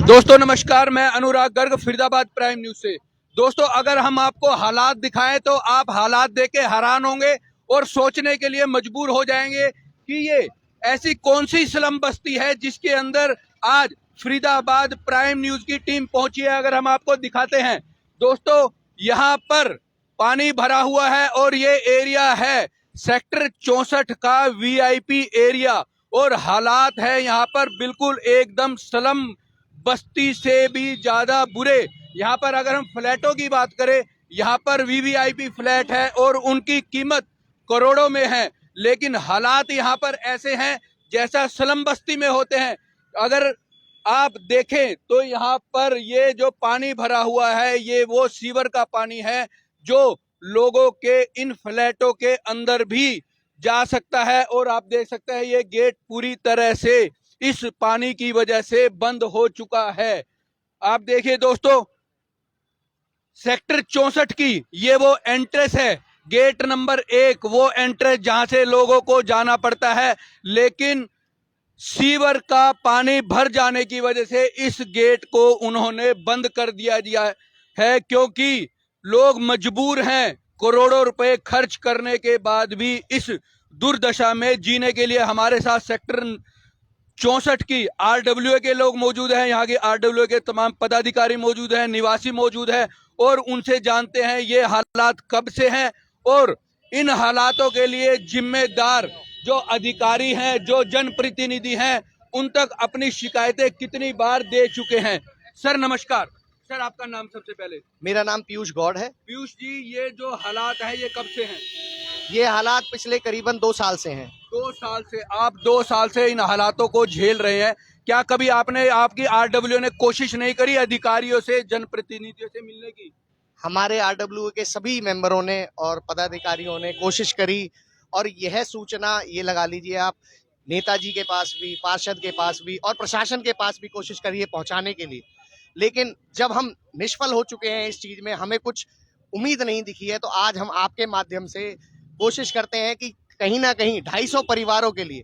दोस्तों नमस्कार, मैं अनुराग गर्ग फरीदाबाद प्राइम न्यूज से। दोस्तों अगर हम आपको हालात दिखाएं तो आप हालात देख के हैरान होंगे और सोचने के लिए मजबूर हो जाएंगे कि ये ऐसी कौन सी स्लम बस्ती है जिसके अंदर आज फरीदाबाद प्राइम न्यूज की टीम पहुंची है। अगर हम आपको दिखाते हैं दोस्तों, यहाँ पर पानी भरा हुआ है और ये एरिया है सेक्टर 64 का वीआईपी एरिया और हालात है यहाँ पर बिल्कुल एकदम स्लम बस्ती से भी ज्यादा बुरे। यहाँ पर अगर हम फ्लैटों की बात करें, यहाँ पर वीवीआईपी फ्लैट है और उनकी कीमत करोड़ों में है, लेकिन हालात यहाँ पर ऐसे हैं जैसा स्लम बस्ती में होते हैं। अगर आप देखें तो यहाँ पर ये जो पानी भरा हुआ है ये वो सीवर का पानी है जो लोगों के इन फ्लैटों के अंदर भी जा सकता है। और आप देख सकते हैं ये गेट पूरी तरह से इस पानी की वजह से बंद हो चुका है। आप देखिए दोस्तों, सेक्टर 64 की ये वो एंट्रेंस है, गेट नंबर 1 वो एंट्रेंस जहां से लोगों को जाना पड़ता है, लेकिन सीवर का पानी भर जाने की वजह से इस गेट को उन्होंने बंद कर दिया है क्योंकि लोग मजबूर हैं करोड़ों रुपए खर्च करने के बाद भी इस दुर्दशा में जीने के लिए। हमारे साथ सेक्टर 64 की आरडब्ल्यूए के लोग मौजूद हैं, यहाँ के आरडब्ल्यूए के तमाम पदाधिकारी मौजूद हैं, निवासी मौजूद हैं और उनसे जानते हैं ये हालात कब से हैं और इन हालातों के लिए जिम्मेदार जो अधिकारी हैं, जो जनप्रतिनिधि हैं, उन तक अपनी शिकायतें कितनी बार दे चुके हैं। सर नमस्कार। सर आपका नाम सबसे पहले। मेरा नाम पीयूष गौड़ है। पीयूष जी, ये जो हालात है ये कब से हैं? ये हालात पिछले करीबन 2 साल से हैं। 2 साल से आप 2 साल से इन हालातों को झेल रहे हैं। क्या कभी आपने आपकी आरडब्ल्यू ने कोशिश नहीं करी अधिकारियों से, जनप्रतिनिधियों से मिलने की? हमारे आरडब्ल्यू के सभी मेंबरों ने और पदाधिकारियों ने कोशिश करी और यह सूचना ये लगा लीजिए आप नेताजी के पास भी, पार्षद के पास भी और प्रशासन के पास भी कोशिश करी है पहुंचाने के लिए, लेकिन जब हम निष्फल हो चुके हैं इस चीज में, हमें कुछ उम्मीद नहीं दिखी है, तो आज हम आपके माध्यम से कोशिश करते हैं कि कहीं ना कहीं 250 परिवारों के लिए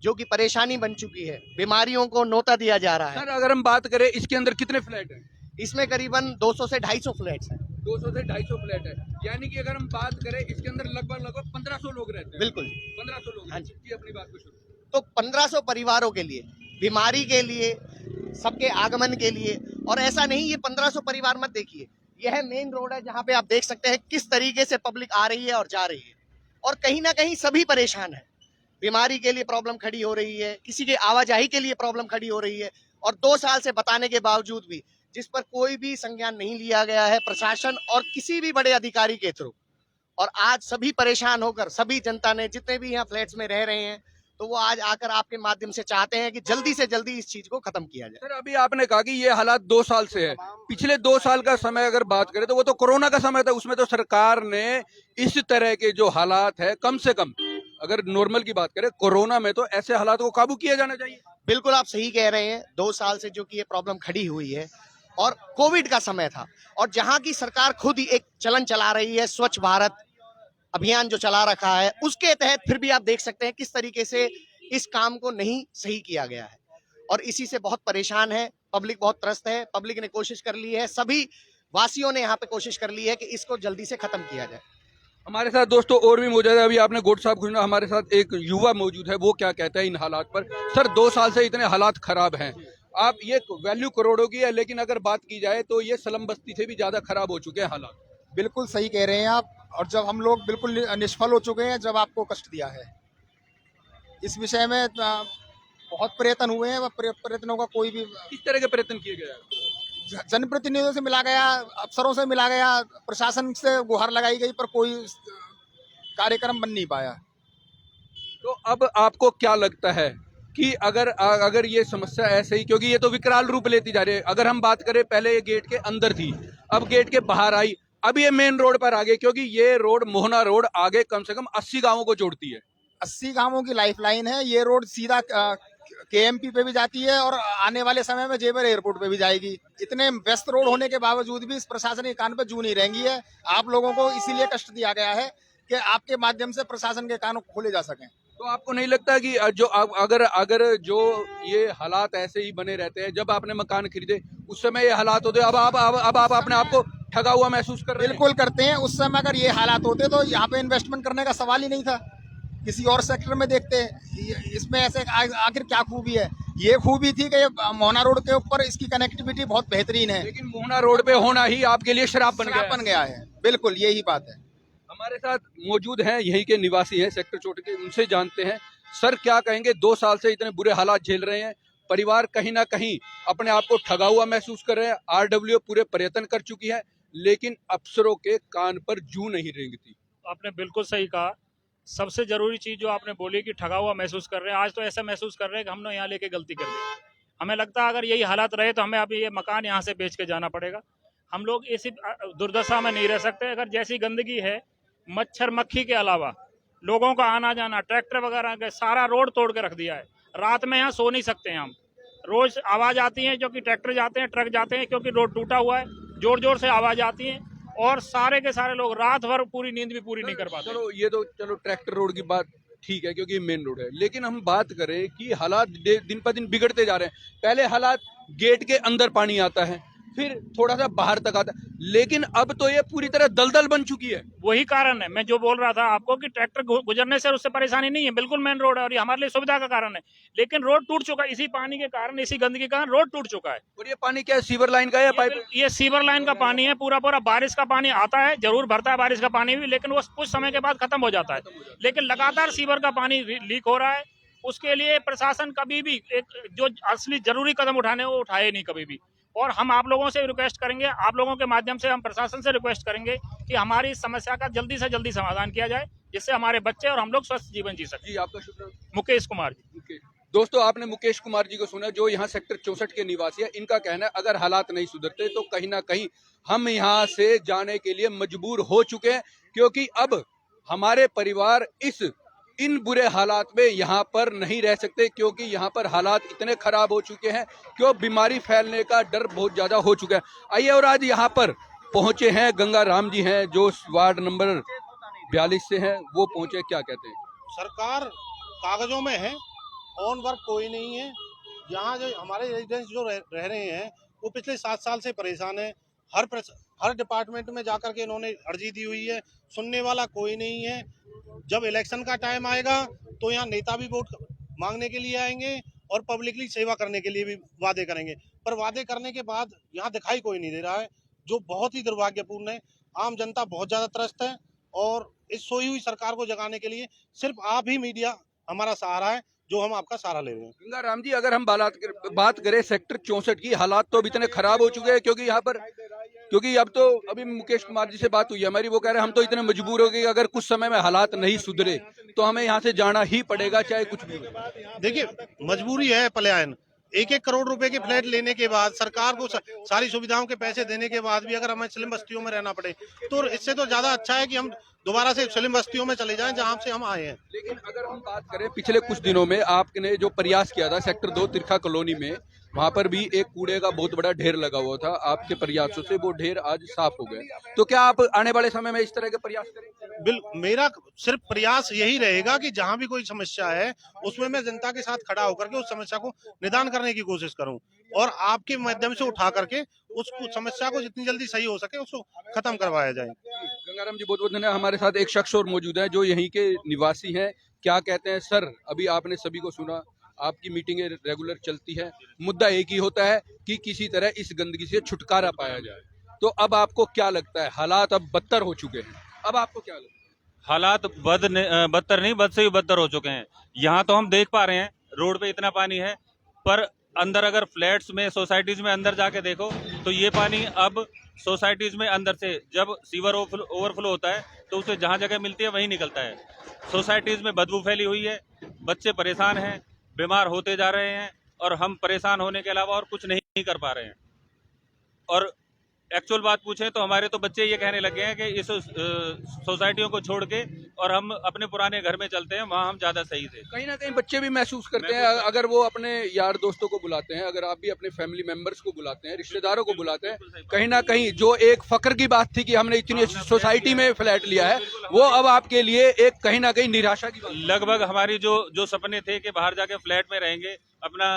जो कि परेशानी बन चुकी है, बीमारियों को नोता दिया जा रहा है। सर अगर हम बात करें इसके अंदर कितने फ्लैट हैं? इसमें करीबन 200 से 250 फ्लैट्स हैं। 200 से 250 फ्लैट है, यानी कि अगर हम बात करें इसके अंदर लगभग 1500 लोग रहते हैं। बिल्कुल 1500 लोग। हाँ जी। अपनी बात को शुरू। तो 1500 परिवारों के लिए, बीमारी के लिए, सबके आगमन के लिए। और ऐसा नहीं ये 1500 परिवार मत देखिए, यह मेन रोड है जहाँ पे आप देख सकते हैं किस तरीके से पब्लिक आ रही है और जा रही है और कहीं ना कहीं सभी परेशान है। बीमारी के लिए प्रॉब्लम खड़ी हो रही है, किसी के आवाजाही के लिए प्रॉब्लम खड़ी हो रही है और 2 साल से बताने के बावजूद भी जिस पर कोई भी संज्ञान नहीं लिया गया है प्रशासन और किसी भी बड़े अधिकारी के थ्रू। और आज सभी परेशान होकर, सभी जनता ने जितने भी यहाँ फ्लैट्स में रह रहे हैं, तो वो आज आकर आपके माध्यम से चाहते हैं कि जल्दी से जल्दी इस चीज को खत्म किया जाए। सर अभी आपने कहा कि ये हालात 2 साल से है, पिछले 2 साल का समय अगर बात करें तो वो तो कोरोना का समय था, उसमें तो सरकार ने इस तरह के जो हालात है, कम से कम अगर नॉर्मल की बात करें, कोरोना में तो ऐसे हालात को काबू किया जाना चाहिए। बिल्कुल आप सही कह रहे हैं। 2 साल से जो कि ये प्रॉब्लम खड़ी हुई है और कोविड का समय था और जहां की सरकार खुद ही एक चलन चला रही है, स्वच्छ भारत अभियान जो चला रखा है, उसके तहत फिर भी आप देख सकते हैं किस तरीके से इस काम को नहीं सही किया गया है और इसी से बहुत परेशान है पब्लिक, बहुत त्रस्त है। पब्लिक ने कोशिश कर ली है, सभी वासियों ने यहाँ पे कोशिश कर ली है कि इसको जल्दी से खत्म किया जाए। हमारे साथ दोस्तों और भी मौजूद है। अभी आपने गोट साहब खुशना, हमारे साथ एक युवा मौजूद है, वो क्या कहता है इन हालात पर। सर 2 साल से इतने हालात खराब हैं, आप ये वैल्यू करोड़ों की है, लेकिन अगर बात की जाए तो ये स्लम बस्ती से भी ज्यादा खराब हो चुके हैं हालात। बिल्कुल सही कह रहे हैं आप। और जब हम लोग बिल्कुल निष्फल हो चुके हैं, जब आपको कष्ट दिया है इस विषय में, बहुत प्रयत्न हुए हैं, प्रयत्नों का कोई भी, किस तरह के प्रयत्न किए गए? जनप्रतिनिधियों से मिला गया, अफसरों से मिला गया, प्रशासन से गुहार लगाई गई, पर कोई कार्यक्रम बन नहीं पाया। तो अब आपको क्या लगता है कि अगर ये समस्या ऐसे ही, क्योंकि ये तो विकराल रूप लेती जा रही है, अगर हम बात करें पहले ये गेट के अंदर थी, अब गेट के बाहर आई, अब ये मेन रोड पर आ गई, क्योंकि ये रोड मोहना रोड आगे कम से कम 80 गांवों को जोड़ती है। 80 गांवों की लाइफलाइन है ये रोड, सीधा केएमपी पे भी जाती है और आने वाले समय में जेवर एयरपोर्ट पे भी जाएगी। इतने व्यस्त रोड होने के बावजूद भी इस प्रशासन के कान पे जू नहीं रहेंगी है। आप लोगों को इसीलिए कष्ट दिया गया है कि आपके माध्यम से प्रशासन के कान खोले जा सकें। तो आपको नहीं लगता कि अगर अगर जो ये हालात ऐसे ही बने रहते हैं, जब आपने मकान खरीदे उस समय ये हालात होते, अब आप अपने आप को ठगा हुआ महसूस कर रहे हैं? बिल्कुल करते हैं। उस समय अगर ये हालात होते तो यहाँ पे इन्वेस्टमेंट करने का सवाल ही नहीं था, किसी और सेक्टर में देखते हैं। इसमें ऐसे आखिर क्या खूबी है? ये खूबी थी कि ये मोहना रोड के ऊपर इसकी कनेक्टिविटी बहुत बेहतरीन है। लेकिन मोहना रोड पे होना ही आपके लिए शराब बन गया बन गया है, बिल्कुल यही बात है। हमारे साथ मौजूद हैं, यहीं के निवासी हैं सेक्टर 64 के, उनसे जानते हैं। सर क्या कहेंगे, 2 साल से इतने बुरे हालात झेल रहे हैं, परिवार कहीं ना कहीं अपने आप को ठगा हुआ महसूस कर रहे हैं। आरडब्ल्यू पूरे प्रयत्न कर चुकी है, लेकिन अफसरों के कान पर जूं नहीं रेंगती। आपने बिल्कुल सही कहा। सबसे जरूरी चीज जो आपने बोली कि ठगा हुआ महसूस कर रहे हैं, आज तो ऐसा महसूस कर रहे हैं कि हमने यहाँ लेके गलती कर दी। हमें लगता है अगर यही हालात रहे तो हमें अभी ये मकान यहाँ से बेच के जाना पड़ेगा। हम लोग इसी दुर्दशा में नहीं रह सकते। अगर जैसी गंदगी है, मच्छर मक्खी के अलावा लोगों का आना जाना, ट्रैक्टर वगैरह के सारा रोड तोड़ के रख दिया है। रात में यहाँ सो नहीं सकते हैं हम। रोज आवाज आती है, जो कि ट्रैक्टर जाते हैं, ट्रक जाते हैं, क्योंकि रोड टूटा हुआ है, जोर जोर से आवाज आती है और सारे के सारे लोग रात भर पूरी नींद भी पूरी नहीं कर पाते। चलो ये तो चलो ट्रैक्टर रोड की बात ठीक है क्योंकि ये मेन रोड है, लेकिन हम बात करें कि हालात दिन पर दिन बिगड़ते जा रहे हैं। पहले हालात गेट के अंदर पानी आता है, फिर थोड़ा सा बाहर तक आता है, लेकिन अब तो ये पूरी तरह दलदल बन चुकी है। वही कारण है, मैं जो बोल रहा था आपको कि ट्रैक्टर गुजरने से उससे परेशानी नहीं है, बिल्कुल मेन रोड है और ये हमारे लिए सुविधा का कारण है। लेकिन रोड टूट चुका है, इसी पानी के कारण, इसी गंदगी के कारण रोड टूट चुका है। और ये पानी क्या है, सीवर लाइन का है या पाइप? ये सीवर लाइन का पानी है, पूरा पूरा बारिश का पानी आता है, जरूर भरता है बारिश का पानी भी, लेकिन वो कुछ समय के बाद खत्म हो जाता है। लेकिन लगातार सीवर का पानी लीक हो रहा है। उसके लिए प्रशासन कभी भी एक जो असली जरूरी कदम उठाने वो उठाए नहीं कभी भी। और हम आप लोगों से रिक्वेस्ट करेंगे, आप लोगों के माध्यम से हम प्रशासन से रिक्वेस्ट करेंगे कि हमारी इस समस्या का जल्दी से जल्दी समाधान किया जाए, जिससे हमारे बच्चे और हम लोग स्वस्थ जीवन जी सकें। जी आपका शुभ नाम? मुकेश कुमार जी। दोस्तों आपने मुकेश कुमार जी को सुना, जो यहाँ सेक्टर 64 के निवासी है। इनका कहना है अगर हालात नहीं सुधरते तो कहीं ना कहीं हम यहाँ से जाने के लिए मजबूर हो चुके हैं, क्योंकि अब हमारे परिवार इन बुरे हालात में यहाँ पर नहीं रह सकते, क्योंकि यहाँ पर हालात इतने खराब हो चुके हैं कि बीमारी फैलने का डर बहुत ज्यादा हो चुका है। आइए, और आज यहाँ पर पहुंचे हैं गंगा राम जी हैं, जो वार्ड नंबर 42 से हैं। वो पहुंचे, क्या कहते हैं? सरकार कागजों में है, ऑन वर्क कोई नहीं है। यहाँ जो हमारे रेजिडेंट्स जो रह रहे हैं वो पिछले 7 साल से परेशान है। हर डिपार्टमेंट में जाकर के इन्होंने अर्जी दी हुई है, सुनने वाला कोई नहीं है। जब इलेक्शन का टाइम आएगा तो यहाँ नेता भी वोट मांगने के लिए आएंगे और पब्लिकली सेवा करने के लिए भी वादे करेंगे, पर वादे करने के बाद यहाँ दिखाई कोई नहीं दे रहा है, जो बहुत ही दुर्भाग्यपूर्ण है। आम जनता बहुत ज्यादा त्रस्त है और इस सोई हुई सरकार को जगाने के लिए सिर्फ आप ही मीडिया हमारा सहारा है, जो हम आपका सहारा ले रहे हैं। गंगा राम जी, अगर हम बात करें सेक्टर 64 की, हालात तो अब इतने खराब हो चुके हैं क्योंकि अब तो अभी मुकेश कुमार जी से बात हुई हमारी, वो कह रहे हैं हम तो इतने मजबूर हो गए कि अगर कुछ समय में हालात नहीं सुधरे तो हमें यहाँ से जाना ही पड़ेगा, चाहे कुछ भी हो। देखिए, मजबूरी है पलायन। 1-1 करोड़ रुपए के फ्लैट लेने के बाद, सरकार को सारी सुविधाओं के पैसे देने के बाद भी अगर हमें स्लिम बस्तियों में रहना पड़े तो इससे तो ज्यादा अच्छा है कि हम दोबारा से स्लिम बस्तियों में चले जाएं जहां से हम आए हैं। लेकिन अगर हम बात करें पिछले कुछ दिनों में आपने जो प्रयास किया था सेक्टर 2 तिरखा कॉलोनी में, वहां पर भी एक कूड़े का बहुत बड़ा ढेर लगा हुआ था। आपके प्रयासों से वो ढेर आज साफ हो गया, तो क्या आप आने वाले समय में इस तरह के प्रयास करेंगे? मेरा सिर्फ प्रयास यही रहेगा कि जहां भी कोई समस्या है उसमें मैं जनता के साथ खड़ा होकर के उस समस्या को निदान करने की कोशिश करूं और आपके माध्यम से उठा करके उस समस्या को जितनी जल्दी सही हो सके उसको खत्म करवाया जाए। गंगाराम जी बहुत बहुत धन्यवाद। हमारे साथ एक शख्स और मौजूद है जो यहीं के निवासी हैं। क्या कहते हैं सर? अभी आपने सभी को सुना, आपकी मीटिंगें रेगुलर चलती है, मुद्दा एक ही होता है कि किसी तरह इस गंदगी से छुटकारा पाया जाए। तो अब आपको क्या लगता है, हालात अब बदतर हो चुके हैं, अब आपको क्या लगता है? हालात बदतर नहीं, बद से भी बदतर हो चुके हैं। यहाँ तो हम देख पा रहे हैं रोड पे इतना पानी है, पर अंदर अगर फ्लैट्स में, सोसाइटीज में अंदर जाके देखो तो ये पानी अब सोसाइटीज में अंदर से जब सीवर ओवरफ्लो होता है तो उसे जहाँ जगह मिलती है वहीं निकलता है। सोसाइटीज में बदबू फैली हुई है, बच्चे परेशान हैं, बीमार होते जा रहे हैं और हम परेशान होने के अलावा और कुछ नहीं कर पा रहे हैं। और एक्चुअल बात पूछें तो हमारे तो बच्चे ये कहने लगे हैं कि इस सोसाइटियों को छोड़ के और हम अपने पुराने घर में चलते हैं, वहाँ हम ज्यादा सही थे। कहीं ना कहीं बच्चे भी महसूस करते हैं, अगर वो अपने यार दोस्तों को बुलाते हैं, अगर आप भी अपने फैमिली मेंबर्स को बुलाते हैं, रिश्तेदारों को बुलाते हैं, कहीं ना कहीं जो एक फक्र की बात थी कि हमने इतनी अच्छी सोसाइटी में फ्लैट लिया है, वो अब आपके लिए एक कहीं ना कहीं निराशा की बात। लगभग हमारी जो सपने थे कि बाहर जाके फ्लैट में रहेंगे, अपना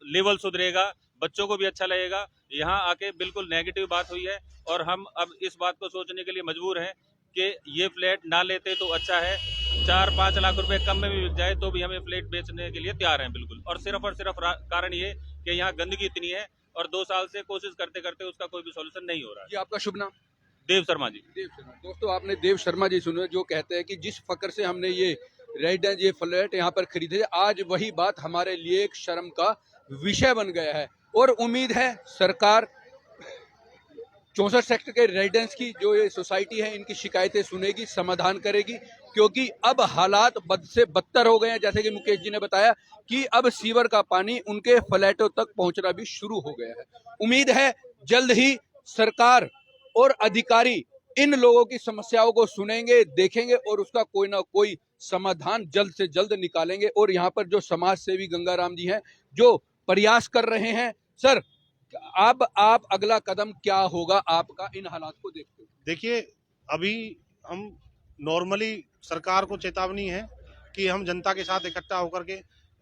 लेवल सुधरेगा, बच्चों को भी अच्छा लगेगा, यहाँ आके बिल्कुल नेगेटिव बात हुई है। और हम अब इस बात को सोचने के लिए मजबूर हैं कि ये फ्लैट ना लेते तो अच्छा है, 4-5 लाख रुपए कम में भी बिक जाए तो भी हमें फ्लैट बेचने के लिए तैयार हैं बिल्कुल। और सिर्फ कारण ये कि यहाँ गंदगी इतनी है और 2 साल से कोशिश करते करते उसका कोई भी सॉल्यूशन नहीं हो रहा है। जी, आपका शुभ नाम? देव शर्मा जी। देव शर्मा। दोस्तों, आपने देव शर्मा जी सुने जो कहते हैं कि जिस फक्र से हमने ये रेजिडेंस, ये फ्लैट यहाँ पर खरीदे, आज वही बात हमारे लिए एक शर्म का विषय बन गया है। और उम्मीद है सरकार 64 सेक्टर के रेजिडेंस की जो ये सोसाइटी है, इनकी शिकायतें सुनेगी, समाधान करेगी, क्योंकि अब हालात बद से बदतर हो गए हैं। जैसे कि मुकेश जी ने बताया कि अब सीवर का पानी उनके फ्लैटों तक पहुंचना भी शुरू हो गया है। उम्मीद है जल्द ही सरकार और अधिकारी इन लोगों की समस्याओं को सुनेंगे, देखेंगे और उसका कोई ना कोई समाधान जल्द से जल्द निकालेंगे। और यहाँ पर जो समाज सेवी गंगाराम जी हैं, जो प्रयास कर रहे हैं, सर अब आप अगला कदम क्या होगा आपका इन हालात को देखते हुए? देखिए, अभी हम नॉर्मली सरकार को चेतावनी है कि हम जनता के साथ इकट्ठा होकर के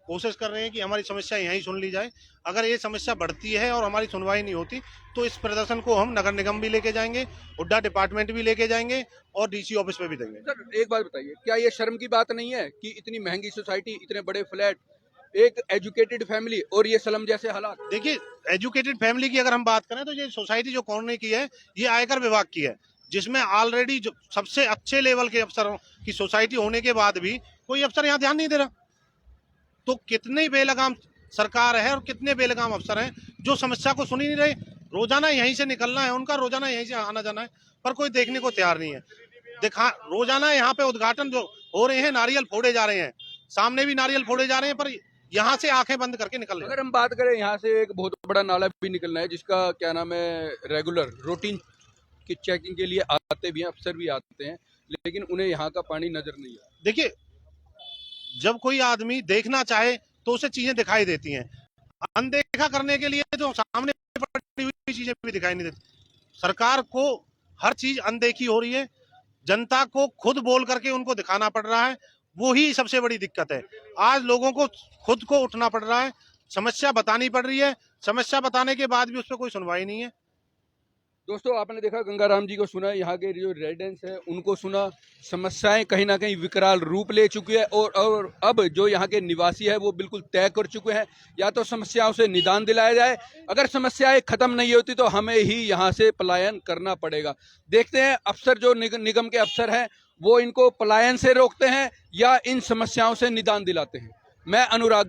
कोशिश कर रहे हैं कि हमारी समस्या यहीं सुन ली जाए। अगर ये समस्या बढ़ती है और हमारी सुनवाई नहीं होती तो इस प्रदर्शन को हम नगर निगम भी लेके जाएंगे, हुड्डा डिपार्टमेंट भी लेके जाएंगे और डीसी ऑफिस पे भी देंगे। सर एक बात बताइए, क्या ये शर्म की बात नहीं है कि इतनी महंगी सोसाइटी, इतने बड़े फ्लैट, एक एजुकेटेड फैमिली और ये स्लम जैसे हालात? देखिए, एजुकेटेड फैमिली की अगर हम बात करें तो ये सोसाइटी जो कौन ने की है, ये आयकर विभाग की है, जिसमें ऑलरेडी जो सबसे अच्छे लेवल के अफसरों की सोसाइटी होने के बाद भी कोई अफसर यहाँ ध्यान नहीं दे रहा। तो कितने बेलगाम सरकार है और कितने बेलगाम अफसर हैं जो समस्या को सुन ही नहीं रहे। रोजाना यहीं से निकलना है उनका, रोजाना यहीं से आना जाना है, पर कोई देखने को तैयार नहीं है। रोजाना यहाँ पे उद्घाटन जो हो रहे हैं, नारियल फोड़े जा रहे हैं, सामने भी नारियल फोड़े जा रहे हैं, पर यहाँ से आंखें बंद करके निकल रहे हैं। अगर हम बात करें, यहाँ से एक बहुत बड़ा नाला भी निकलना है जिसका क्या नाम है, रेगुलर रूटीन की चेकिंग के लिए आते भी हैं, अफसर भी आते हैं, लेकिन उन्हें यहाँ का पानी नजर नहीं आता। देखिए, जब कोई आदमी देखना चाहे तो उसे चीजें दिखाई देती हैं, अनदेखा करने के लिए तो सामने पड़ी हुई चीजें भी दिखाई नहीं देती। सरकार को हर चीज अनदेखी हो रही है, जनता को खुद बोल करके उनको दिखाना पड़ रहा है, वो ही सबसे बड़ी दिक्कत है। आज लोगों को खुद को उठना पड़ रहा है, समस्या बतानी पड़ रही है, समस्या बताने के बाद भी उस पर कोई सुनवाई नहीं है। दोस्तों, आपने देखा गंगाराम जी को सुना, यहाँ के जो रेजिडेंट्स हैं उनको सुना, समस्याएं कहीं ना कहीं विकराल रूप ले चुकी है और अब जो यहाँ के निवासी है वो बिल्कुल तय कर चुके हैं, या तो समस्याओं से निदान दिलाया जाए, अगर समस्याएं खत्म नहीं होती तो हमें ही यहाँ से पलायन करना पड़ेगा। देखते हैं अफसर जो निगम के अफसर हैं वो इनको पलायन से रोकते हैं या इन समस्याओं से निदान दिलाते हैं। मैं अनुराग